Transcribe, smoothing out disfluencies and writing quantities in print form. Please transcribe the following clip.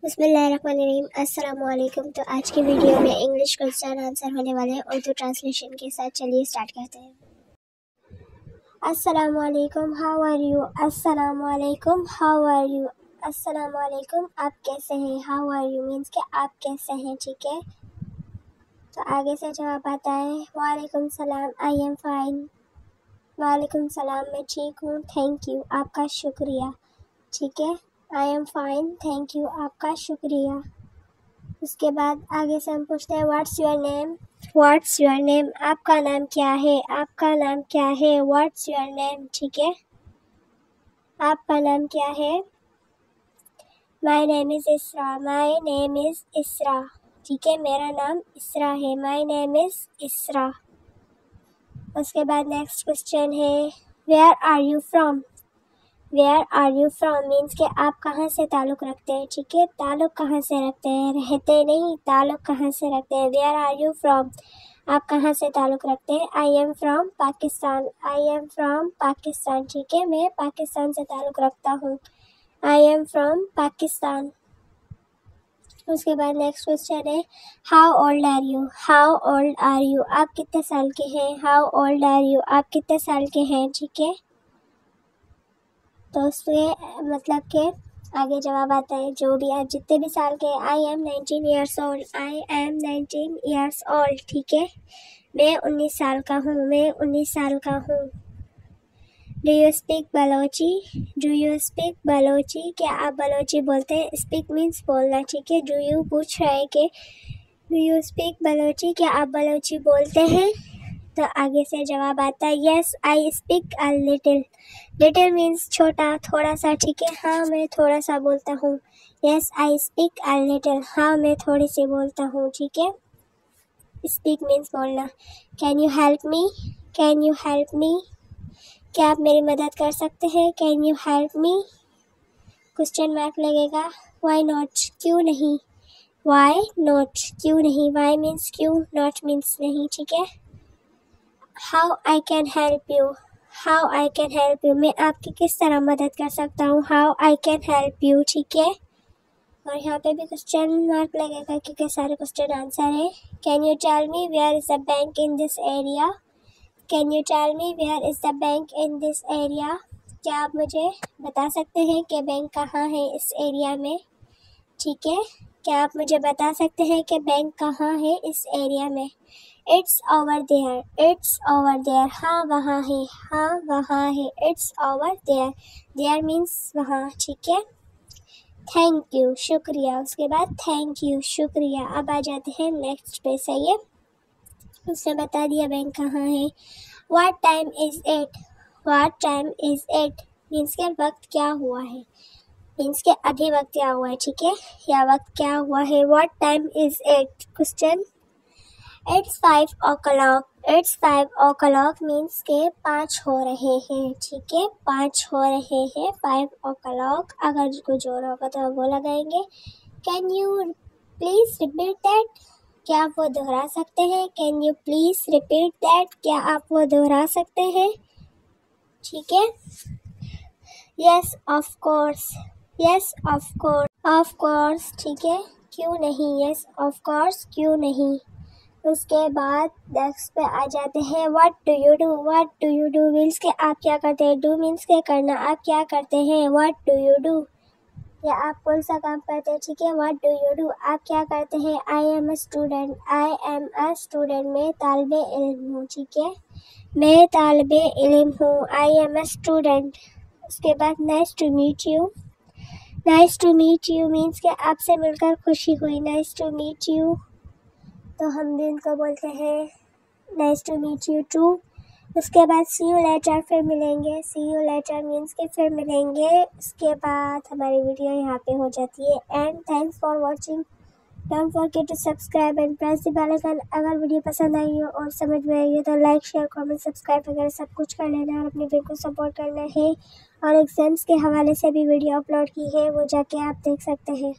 बिस्मिल्लाहिर्रहमानिर्रहीम। अस्सलामुअलैकुम। तो आज की वीडियो में इंग्लिश क्वेश्चन आंसर होने वाले हैं उर्दू ट्रांसलेशन के साथ। चलिए स्टार्ट करते हैं। अस्सलामुअलैकुम, हाउ आर यू। अस्सलामुअलैकुम, हाउ आर यू। अस्सलामुअलैकुम, आप कैसे हैं। हाउ आर यू मीन्स के आप कैसे हैं, ठीक है। तो आगे से जवाब आता है वालेकुम सलाम, आई एम फाइन। वालेकुम सलाम, मैं ठीक हूँ। थैंक यू, आपका शुक्रिया, ठीक है। I am fine, thank you, आपका शुक्रिया। उसके बाद आगे से हम पूछते हैं what's your name. What's your name, आपका नाम क्या है। आपका नाम क्या है। व्हाट्स योर नेम, ठीक है। आपका नाम क्या है। माई नेम इज़ इसरा। माई नेम इज़ इसरा, ठीक है। मेरा नाम इसरा है। माई नेम इज़ इसरा। उसके बाद नेक्स्ट क्वेश्चन है where are you from. Where are you from means के आप कहाँ से ताल्लुक़ रखते हैं, ठीक है। ताल्लुक़ कहाँ से रखते हैं, रहते नहीं, ताल्लुक़ कहाँ से रखते हैं। वेयर आर यू फ्रॉम, आप कहाँ से ताल्लुक़ रखते हैं। I am from Pakistan. I am from Pakistan, ठीक है। मैं पाकिस्तान से ताल्लुक़ रखता हूँ। I am from Pakistan. उसके बाद नेक्स्ट क्वेश्चन है how old are you. How old are you, आप कितने साल के हैं। हाउ ओल्ड आर यू, आप कितने साल के हैं, ठीक है। तो उसके मतलब के आगे जवाब आता है जो भी आप जितने भी साल के। I am 19 years old. I am 19 years old, ठीक है। मैं 19 साल का हूँ। मैं 19 साल का हूँ। Do you speak Balochi. Do you speak Balochi, क्या आप बलोची बोलते हैं। स्पीक मीन्स बोलना, ठीक है। डू यू पूछ रहा है कि डू यू स्पीक बलोची, क्या आप बलोची बोलते हैं। तो आगे से जवाब आता है yes I speak a little. Little means छोटा, थोड़ा सा, ठीक है। हाँ मैं थोड़ा सा बोलता हूँ। Yes I speak a little, हाँ मैं थोड़ी सी बोलता हूँ, ठीक है। स्पीक मीन्स बोलना। Can you help me. Can you help me, क्या आप मेरी मदद कर सकते हैं। Can you help me, question mark लगेगा। वाई नॉट, क्यों नहीं। वाई नॉट, क्यों नहीं। वाई मीन्स क्यों, नॉट मीन्स नहीं, ठीक है। How I can help you. How I can help you, मैं आपकी किस तरह मदद कर सकता हूँ। How I can help you, ठीक है। और यहाँ पे भी क्वेश्चन मार्क लगेगा क्योंकि सारे क्वेश्चन आंसर है। Can you tell me where is the bank in this area. Can you tell me where is the bank in this area, क्या आप मुझे बता सकते हैं कि बैंक कहाँ है इस एरिया में, ठीक है। क्या आप मुझे बता सकते हैं कि बैंक कहाँ है इस एरिया में। It's over there. It's over there, हाँ वहाँ है। हाँ वहाँ है। It's over there. There means वहाँ, ठीक है। थैंक यू, शुक्रिया। उसके बाद थैंक यू, शुक्रिया। अब आ जाते हैं नेक्स्ट पे, सही है। उसने बता दिया बैंक कहाँ है। What time is it. What time is it means के वक्त क्या हुआ है। मीन्स के अभी वक्त क्या हुआ है, ठीक है, या वक्त क्या हुआ है। What time is it, question. It's 5 o'clock। It's 5 o'clock means के 5 हो रहे हैं, ठीक है। 5 हो रहे हैं, 5 o'clock। अगर कुछ और होगा तो वो लगाएंगे। Can you please repeat that, क्या आप वो दोहरा सकते हैं। Can you please repeat that, क्या आप वो दोहरा सकते हैं, ठीक है। Yes of course. Yes of course. Of course, ठीक है, क्यों नहीं। यस ऑफ कोर्स, क्यों नहीं। उसके बाद नेक्स्ट पे आ जाते हैं what do you do. What do you do means के आप क्या करते हैं। डू मीन्स के करना, आप क्या करते हैं। व्हाट डू यू डू, या आप कौन सा काम करते हैं, ठीक है। व्हाट डू यू डू, आप क्या करते हैं। I am a student. I am a student, मैं तालिबे इल्म हूँ, ठीक है। मैं तालिबे इल्म हूँ। I am a student. उसके बाद nice to meet you. Nice to meet you means के आपसे मिलकर खुशी हुई। नाइस टू मीट यू, तो हम भी उनको बोलते हैं nice to meet you too. उसके बाद सी यू लेटर, फिर मिलेंगे। सी यू लेटर मीन्स के फिर मिलेंगे। उसके बाद हमारी वीडियो यहाँ पे हो जाती है and. Thanks for watching. Don't forget to subscribe and press the bell icon. अगर वीडियो पसंद आई हो और समझ में आई हो तो लाइक शेयर कमेंट सब्सक्राइब वगैरह सब कुछ कर लेना और अपने फ्रेंड को सपोर्ट करना है। और एग्जाम्स के हवाले से भी वीडियो अपलोड की है, वो जाके आप देख सकते हैं।